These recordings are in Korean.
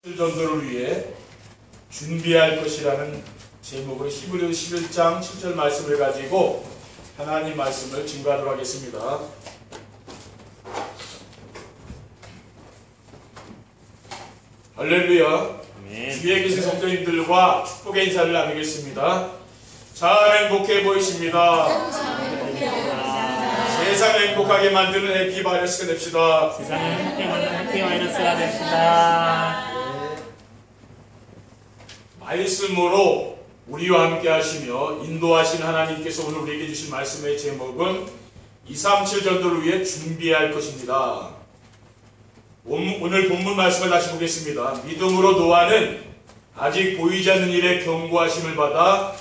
전도를 위해 준비할 것이라는 제목으로 히브리서 11장 7절 말씀을 가지고 하나님 말씀을 증거하도록 하겠습니다. 할렐루야. 주위에 계신 성도님들과 축복의 인사를 나누겠습니다. 참 행복해 보이십니다. 세상을 행복하게 만드는 해피바이러스가 됩시다. 세상을 행복하게 만드는 해피바이러스가 됩시다. 말씀으로 우리와 함께 하시며 인도하신 하나님께서 오늘 우리에게 주신 말씀의 제목은 237 전도를 위해 준비할 것입니다. 오늘 본문 말씀을 다시 보겠습니다. 믿음으로 노아는 아직 보이지 않는 일에 경고하심을 받아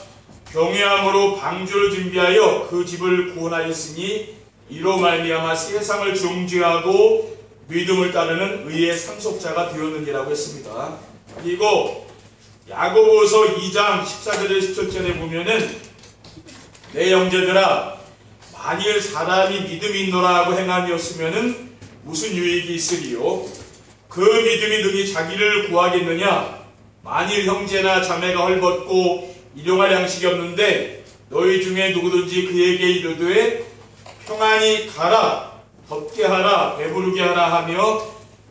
경외함으로 방주를 준비하여 그 집을 구원하였으니 이로 말미암아 세상을 정죄하고 믿음을 따르는 의의 상속자가 되었느니라고 했습니다. 그리고 야고보서 2장 14절에 17절에 보면은 내 형제들아 만일 사람이 믿음이 있노라 하고 행함이 없으면은 무슨 유익이 있으리요? 그 믿음이 능히 자기를 구하겠느냐? 만일 형제나 자매가 헐벗고 일용할 양식이 없는데 너희 중에 누구든지 그에게 이르되 평안히 가라, 덥게 하라, 배부르게 하라 하며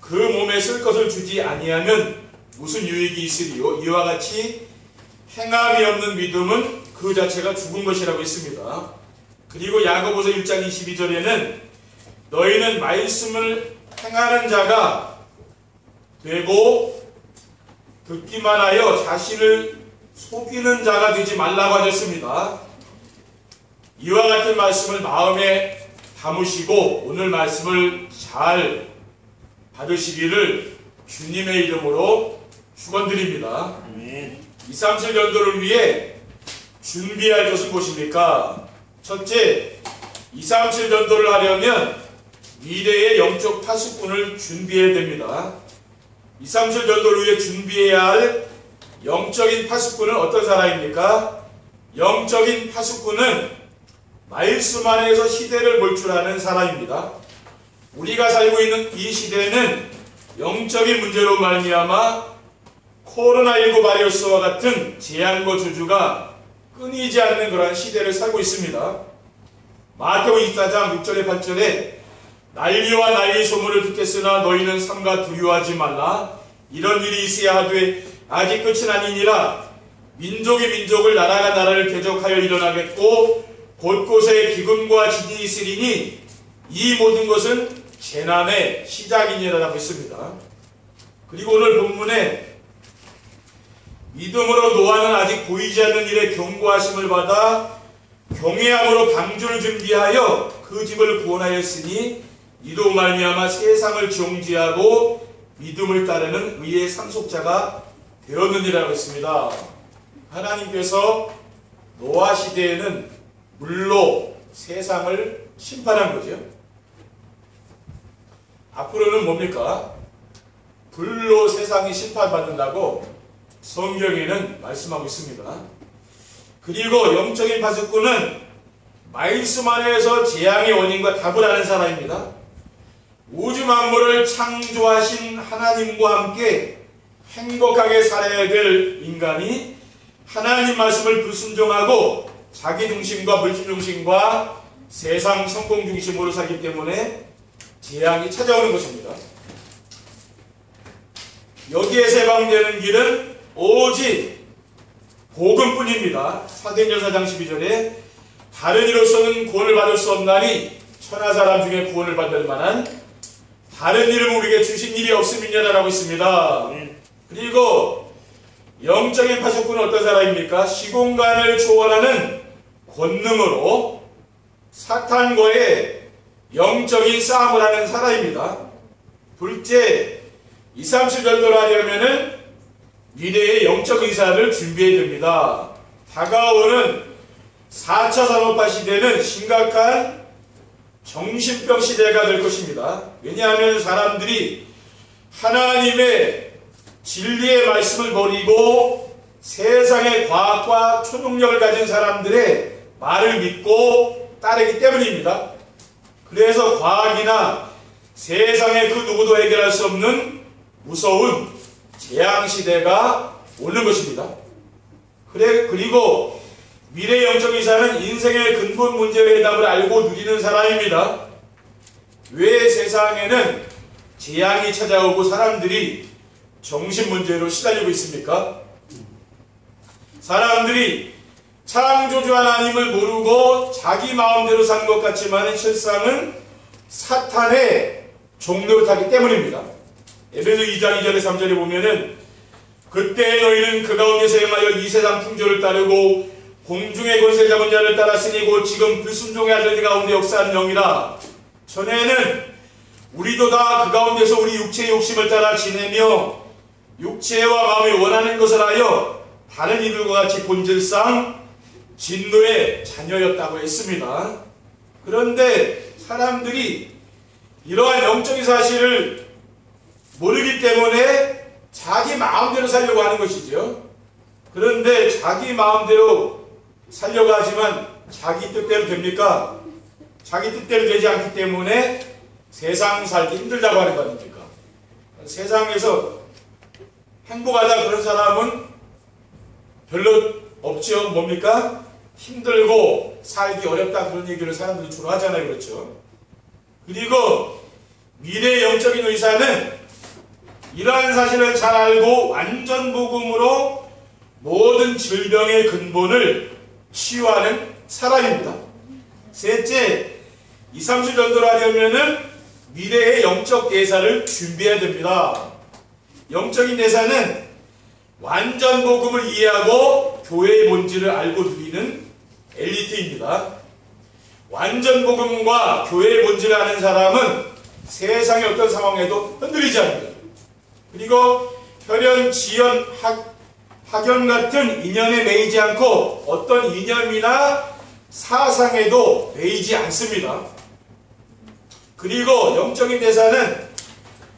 그 몸에 쓸 것을 주지 아니하면 무슨 유익이 있으리요? 이와 같이 행함이 없는 믿음은 그 자체가 죽은 것이라고 했습니다. 그리고 야고보서 1장 22절에는 너희는 말씀을 행하는 자가 되고 듣기만 하여 자신을 속이는 자가 되지 말라고 하셨습니다. 이와 같은 말씀을 마음에 담으시고 오늘 말씀을 잘 받으시기를 주님의 이름으로 축원드립니다. 237 전도를 위해 준비할 것은 무엇입니까? 첫째, 237 전도를 하려면 미래의 영적 파수꾼을 준비해야 됩니다. 237 전도를 위해 준비해야 할 영적인 파수꾼은 어떤 사람입니까? 영적인 파수꾼은 말씀 안에서 시대를 볼 줄 아는 사람입니다. 우리가 살고 있는 이 시대는 영적인 문제로 말미암아 코로나19 바이러스와 같은 재앙과 저주가 끊이지 않는 그러한 시대를 살고 있습니다. 마태복음 24장 6절에 8절에 난리와 난리 소문을 듣겠으나 너희는 삼가 두려워하지 말라. 이런 일이 있어야 하되 아직 끝은 아니니라. 민족이 민족을 나라가 나라를 대적하여 일어나겠고 곳곳에 기근과 지진이 있으리니 이 모든 것은 재난의 시작이니라라고 했습니다. 그리고 오늘 본문에 믿음으로 노아는 아직 보이지 않는 일에 경고하심을 받아 경외함으로 방주를 준비하여 그 집을 구원하였으니 이로 말미암아 세상을 정죄하고 믿음을 따르는 의의 상속자가 되었느니라고 했습니다. 하나님께서 노아 시대에는 물로 세상을 심판한 거죠. 앞으로는 뭡니까? 불로 세상이 심판받는다고 성경에는 말씀하고 있습니다. 그리고 영적인 파수꾼은 말씀 안에서 재앙의 원인과 답을 아는 사람입니다. 우주 만물을 창조하신 하나님과 함께 행복하게 살아야 될 인간이 하나님 말씀을 불순종하고 자기 중심과 물질 중심과 세상 성공 중심으로 살기 때문에 재앙이 찾아오는 것입니다. 여기에서 해방되는 길은 오직 복음뿐입니다. 사도행전 4장 12절에 다른 이로서는 구원을 받을 수 없나니 천하 사람 중에 구원을 받을 만한 다른 이름 우리에게 주신 일이 없음이냐라고 있습니다. 그리고 영적인 파수꾼은 어떤 사람입니까? 시공간을 초월하는 권능으로 사탄과의 영적인 싸움을 하는 사람입니다. 둘째, 237 전도를 하려면은 미래의 영적 의사를 준비해야 됩니다. 다가오는 4차 산업화 시대는 심각한 정신병 시대가 될 것입니다. 왜냐하면 사람들이 하나님의 진리의 말씀을 버리고 세상의 과학과 초능력을 가진 사람들의 말을 믿고 따르기 때문입니다. 그래서 과학이나 세상의 그 누구도 해결할 수 없는 무서운 재앙시대가 오는 것입니다. 그리고 미래 영적 이사는 인생의 근본 문제의 해답을 알고 누리는 사람입니다. 왜 세상에는 재앙이 찾아오고 사람들이 정신문제로 시달리고 있습니까? 사람들이 창조주 하나님을 모르고 자기 마음대로 산 것 같지만 실상은 사탄의 종로를 타기 때문입니다. 에베소 2장 2절에 3절에 보면은 그때 너희는 그 가운데서 행하여 이 세상 풍조를 따르고 공중의 권세 잡은 자를 따랐으니 곧 지금 불순종의 아들들 가운데 역사하는 영이라. 전에는 우리도 다 그 가운데서 우리 육체의 욕심을 따라 지내며 육체와 마음이 원하는 것을 하여 다른 이들과 같이 본질상 진노의 자녀였다고 했습니다. 그런데 사람들이 이러한 영적인 사실을 모르기 때문에 자기 마음대로 살려고 하는 것이죠. 그런데 자기 마음대로 살려고 하지만 자기 뜻대로 됩니까? 자기 뜻대로 되지 않기 때문에 세상 살기 힘들다고 하는 거 아닙니까? 세상에서 행복하다 그런 사람은 별로 없죠. 뭡니까? 힘들고 살기 어렵다 그런 얘기를 사람들이 주로 하잖아요. 그렇죠? 그리고 미래의 영적인 의사는 이러한 사실을 잘 알고 완전 복음으로 모든 질병의 근본을 치유하는 사람입니다. 셋째, 2, 3주 전도를 하려면은 미래의 영적 대사를 준비해야 됩니다. 영적인 대사는 완전 복음을 이해하고 교회의 본질을 알고 누리는 엘리트입니다. 완전 복음과 교회의 본질을 아는 사람은 세상의 어떤 상황에도 흔들리지 않습니다. 그리고 혈연, 지연, 학연 같은 인연에 매이지 않고 어떤 이념이나 사상에도 매이지 않습니다. 그리고 영적인 대사는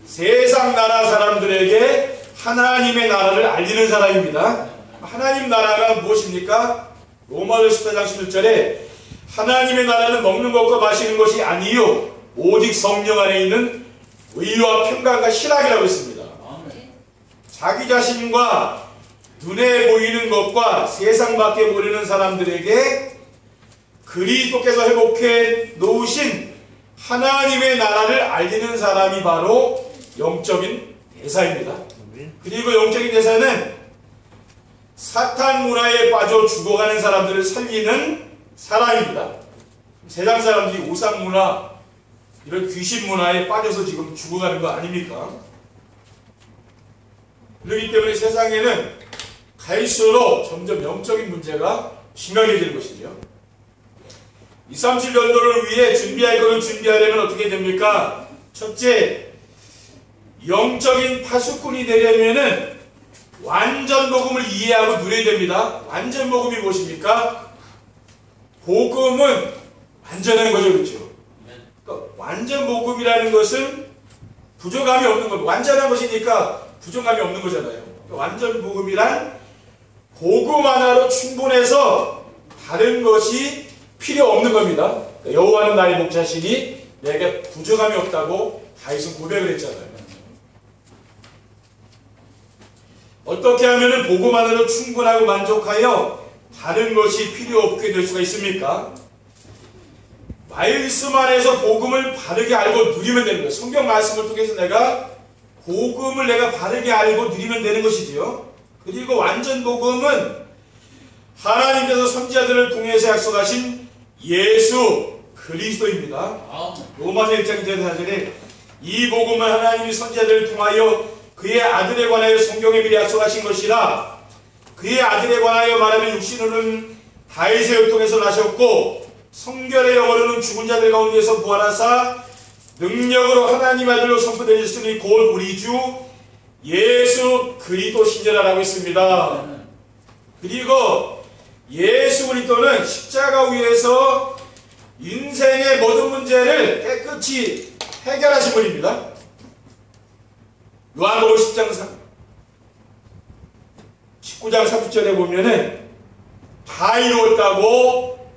세상 나라 사람들에게 하나님의 나라를 알리는 사람입니다. 하나님 나라가 무엇입니까? 로마서 14장 11절에 하나님의 나라는 먹는 것과 마시는 것이 아니요 오직 성령 안에 있는 의와 평강과 희락이라고 했습니다. 자기 자신과 눈에 보이는 것과 세상 밖에 모르는 사람들에게 그리스도께서 회복해 놓으신 하나님의 나라를 알리는 사람이 바로 영적인 대사입니다. 그리고 영적인 대사는 사탄 문화에 빠져 죽어가는 사람들을 살리는 사람입니다. 세상 사람들이 우상 문화, 이런 귀신 문화에 빠져서 지금 죽어가는 거 아닙니까? 그렇기 때문에 세상에는 갈수록 점점 영적인 문제가 심각해지는 것이죠. 2, 3칠 전도를 위해 준비할 것을 준비하려면 어떻게 됩니까? 첫째, 영적인 파수꾼이 되려면은 완전 복음을 이해하고 누려야 됩니다. 완전 복음이 무엇입니까? 복음은 완전한 거죠. 그렇죠? 그러니까 완전 복음이라는 것은 부족함이 없는 겁니다. 완전한 것이니까 부족함이 없는 거잖아요. 그러니까 완전 복음이란 복음 하나로 충분해서 다른 것이 필요 없는 겁니다. 그러니까 여호와는 나의 목자시니 내게 부족함이 없다고 다윗은 고백을 했잖아요. 어떻게 하면 복음 하나로 충분하고 만족하여 다른 것이 필요 없게 될 수가 있습니까? 말씀 안에서 복음을 바르게 알고 누리면 되는 거예요. 성경 말씀을 통해서 복음을 내가 바르게 알고 누리면 되는 것이지요. 그리고 완전 복음은 하나님께서 선지자들을 통해서 약속하신 예수 그리스도입니다. 로마서 1장 4절에 이 복음은 하나님이 선지자들을 통하여 그의 아들에 관하여 성경에 미리 약속하신 것이라. 그의 아들에 관하여 말하면 육신으로는 다윗의 혈통에서 나셨고 성결의 영으로는 죽은 자들 가운데서 부활하사 능력으로 하나님 아들로 선포되셨으니 곧 우리 주 예수 그리스도시니라라고 했습니다. 그리고 예수 그리스도는 십자가 위에서 인생의 모든 문제를 깨끗이 해결하신 분입니다. 요한복음 19장 30절에 보면은 다 이루었다고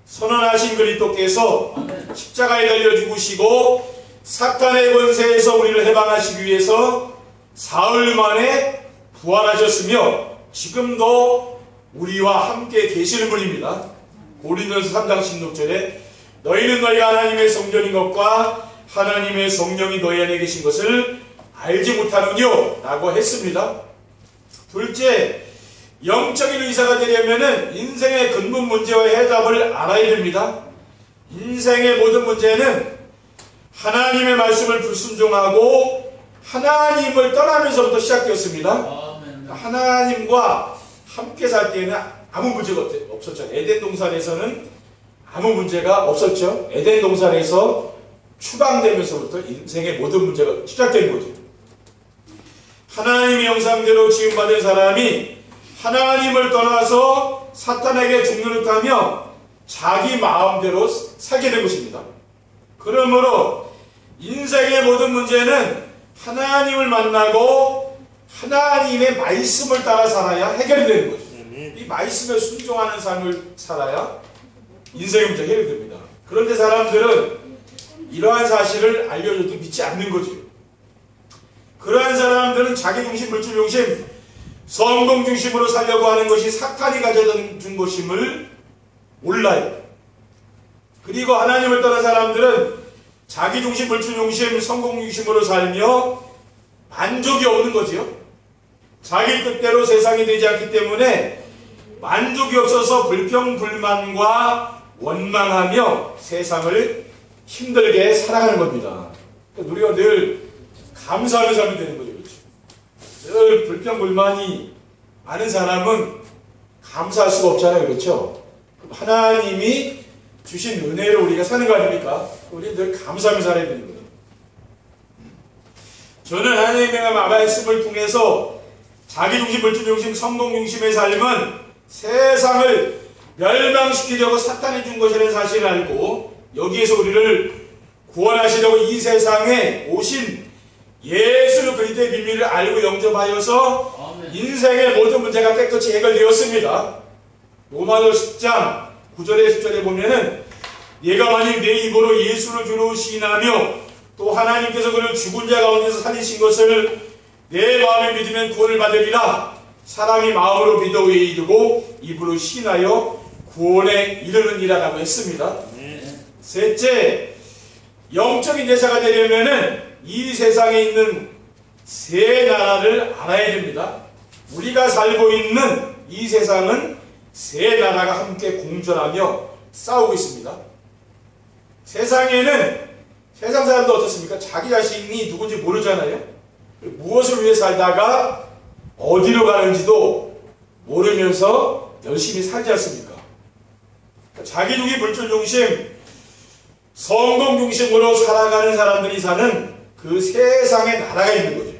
선언하신 그리스도께서 십자가에 달려 죽으시고 사탄의 권세에서 우리를 해방하시기 위해서 사흘 만에 부활하셨으며 지금도 우리와 함께 계시는 분입니다. 고린도전서 3장 16절에 너희는 너희가 하나님의 성전인 것과 하나님의 성령이 너희 안에 계신 것을 알지 못하느뇨 라고 했습니다. 둘째, 영적인 의사가 되려면 인생의 근본 문제와 해답을 알아야 됩니다. 인생의 모든 문제는 하나님의 말씀을 불순종하고 하나님을 떠나면서부터 시작되었습니다. 하나님과 함께 살 때에는 아무 문제가 없었죠. 에덴 동산에서는 아무 문제가 없었죠. 에덴 동산에서 추방되면서부터 인생의 모든 문제가 시작된 거죠. 하나님의 형상대로 지음받은 사람이 하나님을 떠나서 사탄에게 죽노릇하며 자기 마음대로 살게 된 것입니다. 그러므로 인생의 모든 문제는 하나님을 만나고 하나님의 말씀을 따라 살아야 해결이 되는 거죠. 이 말씀에 순종하는 삶을 살아야 인생의 문제가 해결됩니다. 그런데 사람들은 이러한 사실을 알려줘도 믿지 않는 거죠. 그러한 사람들은 자기 중심, 물질 중심, 성공 중심으로 살려고 하는 것이 사탄이 가져다 준 것임을 몰라요. 그리고 하나님을 떠난 사람들은 자기 중심, 물질 중심, 성공 중심으로 살며 만족이 없는 거지요. 자기 뜻대로 세상이 되지 않기 때문에 만족이 없어서 불평불만과 원망하며 세상을 힘들게 살아가는 겁니다. 그러니까 우리가 늘 감사하며 살면 되는 거죠. 그렇죠? 늘 불평불만이 많은 사람은 감사할 수가 없잖아요. 그렇죠? 하나님이 주신 은혜로 우리가 사는 거 아닙니까? 우리 늘 감사하며 살아야 되는 거예요. 저는 하나님의 말씀을 통해서 자기중심, 물질중심, 성공중심의 삶은 세상을 멸망시키려고 사탄이 준 것이라는 사실을 알고 여기에서 우리를 구원하시려고 이 세상에 오신 예수 그리스도의 비밀을 알고 영접하여서 인생의 모든 문제가 깨끗이 해결되었습니다. 로마서 10장 9절에 10절에 보면은 내가 만일 내 입으로 예수를 주로 시인하며 또 하나님께서 그를 죽은 자 가운데서 살리신 것을 내 마음에 믿으면 구원을 받으리라. 사람이 마음으로 믿어 의에 이르고 입으로 시인하여 구원에 이르느니라 라고 했습니다. 셋째, 영적인 제사가 되려면은 이 세상에 있는 세 나라를 알아야 됩니다. 우리가 살고 있는 이 세상은 세 나라가 함께 공존하며 싸우고 있습니다. 세상에는 세상 사람도 어떻습니까? 자기 자신이 누군지 모르잖아요. 무엇을 위해 살다가 어디로 가는지도 모르면서 열심히 살지 않습니까? 자기 중심, 물질 중심, 성공 중심으로 살아가는 사람들이 사는 그 세상의 나라가 있는 거죠.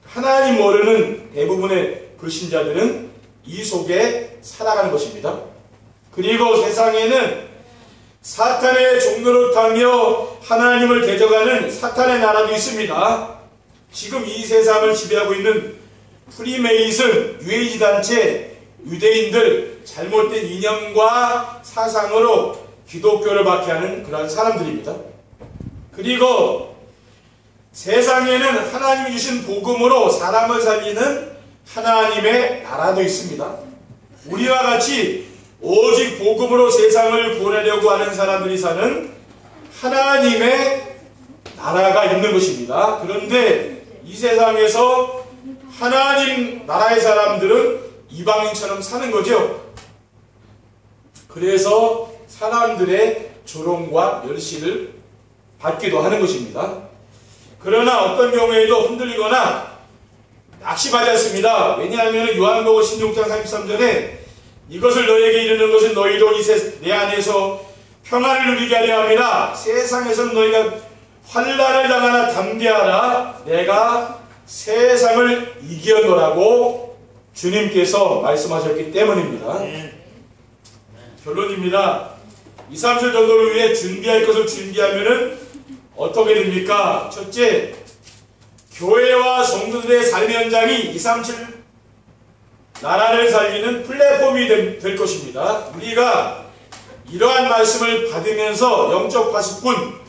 하나님 모르는 대부분의 불신자들은 이 속에 살아가는 것입니다. 그리고 세상에는 사탄의 종로를 타며 하나님을 대적하는 사탄의 나라도 있습니다. 지금 이 세상을 지배하고 있는 프리메이슨, 유해지 단체, 유대인들, 잘못된 이념과 사상으로 기독교를 박해하는 그런 사람들입니다. 그리고 세상에는 하나님이 주신 복음으로 사람을 살리는 하나님의 나라도 있습니다. 우리와 같이 오직 복음으로 세상을 구원하려고 하는 사람들이 사는 하나님의 나라가 있는 것입니다. 그런데 이 세상에서 하나님 나라의 사람들은 이방인처럼 사는 거죠. 그래서 사람들의 조롱과 멸시를 받기도 하는 것입니다. 그러나 어떤 경우에도 흔들리거나 낙심하지 않습니다. 왜냐하면 요한복음 16장 33절에 이것을 너에게 이르는 것은 너희로 내 안에서 평안을 누리게 하려 함이라. 세상에서는 너희가 환난을 당하나 담대하라. 내가 세상을 이겼노라고 주님께서 말씀하셨기 때문입니다. 결론입니다. 2, 3절 정도를 위해 준비할 것을 준비하면은 어떻게 됩니까? 첫째, 교회와 성도들의 삶의 현장이 2, 3, 7 나라를 살리는 플랫폼이 될 것입니다. 우리가 이러한 말씀을 받으면서 영적 파수꾼,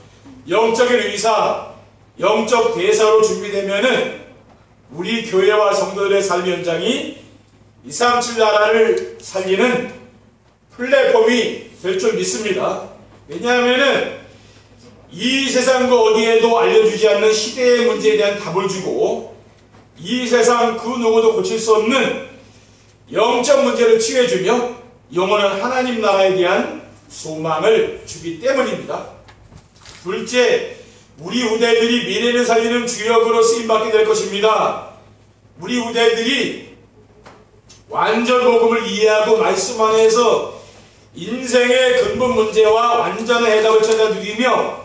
영적인 의사, 영적 대사로 준비되면은 우리 교회와 성도들의 삶 현장이 237 나라를 살리는 플랫폼이 될 줄 믿습니다. 왜냐하면은 이 세상 그 어디에도 알려주지 않는 시대의 문제에 대한 답을 주고 이 세상 그 누구도 고칠 수 없는 영적 문제를 치유해주며 영원한 하나님 나라에 대한 소망을 주기 때문입니다. 둘째, 우리 후대들이 미래를 살리는 주역으로 쓰임받게 될 것입니다. 우리 후대들이 완전 복음을 이해하고 말씀 안에서 인생의 근본 문제와 완전한 해답을 찾아 누리며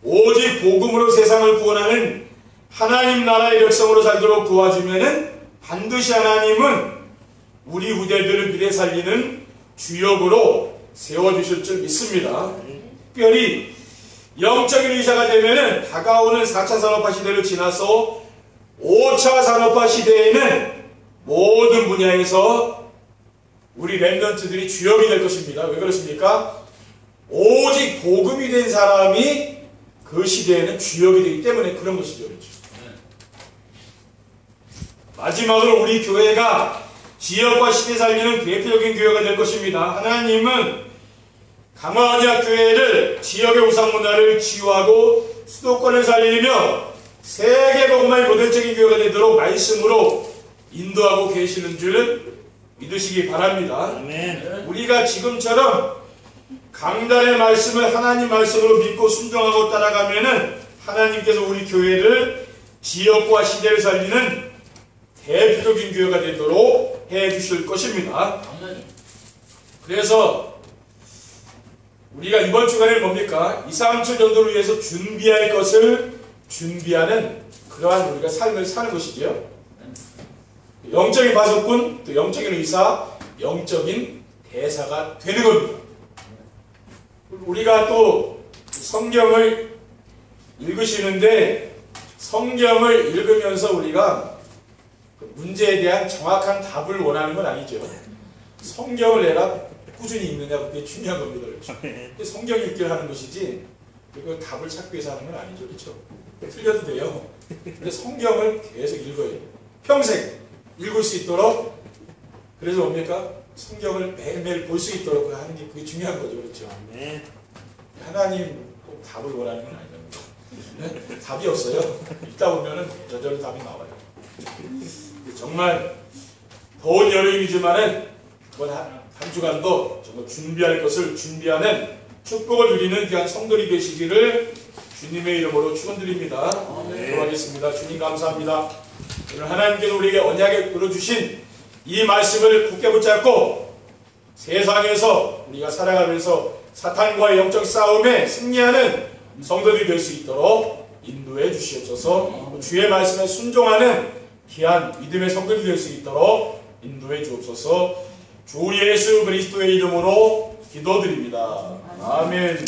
오직 복음으로 세상을 구원하는 하나님 나라의 백성으로 살도록 도와주면은 반드시 하나님은 우리 후대들을 미래 살리는 주역으로 세워주실 줄 믿습니다. 특별히 영적인 의사가 되면은 다가오는 4차 산업화 시대를 지나서 5차 산업화 시대에는 모든 분야에서 우리 렘넌트들이 주역이 될 것입니다. 왜 그렇습니까? 오직 복음이 된 사람이 그 시대에는 주역이 되기 때문에 그런 것이죠. 그렇죠? 마지막으로 우리 교회가 지역과 시대 살리는 대표적인 교회가 될 것입니다. 하나님은 강화언약교회를 지역의 우상문화를 치유하고 수도권을 살리며 세계 복음화의 모델적인 교회가 되도록 말씀으로 인도하고 계시는 줄 믿으시기 바랍니다. 아멘. 우리가 지금처럼 강단의 말씀을 하나님 말씀으로 믿고 순종하고 따라가면은 하나님께서 우리 교회를 지역과 시대를 살리는 대표적인 교회가 되도록 해 주실 것입니다. 그래서 우리가 이번 주간에 뭡니까? 237 전도를 위해서 준비할 것을 준비하는 그러한 우리가 삶을 사는 것이죠. 영적인 파수꾼, 또 영적인 의사, 영적인 대사가 되는 겁니다. 우리가 또 성경을 읽으시는데 성경을 읽으면서 우리가 문제에 대한 정확한 답을 원하는 건 아니죠. 성경을 내가 꾸준히 읽느냐 그게 중요한 겁니다. 그렇죠? 성경 읽기를 하는 것이지 그리고 답을 찾기 위해서 하는 건 아니죠. 그렇죠? 틀려도 돼요. 근데 성경을 계속 읽어야 돼요. 평생 읽을 수 있도록. 그래서 뭡니까? 성경을 매일매일 볼 수 있도록 하는 게 그게 중요한 거죠. 그렇죠? 하나님 꼭 답을 원하는 건 아닙니다. 네? 답이 없어요. 읽다 보면은 저절로 답이 나와요. 정말 더운 여름이지만은 이번 한 주간도 정말 준비할 것을 준비하는 축복을 누리는 귀한 성도들이 되시기를 주님의 이름으로 축원드립니다. 기도하겠습니다. 주님 감사합니다. 오늘 하나님께서 우리에게 언약에 끌어주신 이 말씀을 굳게 붙잡고 세상에서 우리가 살아가면서 사탄과의 영적 싸움에 승리하는 성도들이 될 수 있도록 인도해 주시옵소서. 주의 말씀에 순종하는 귀한 믿음의 성도들이 될 수 있도록 인도해 주옵소서. 주 예수 그리스도의 이름으로 기도드립니다. 아멘.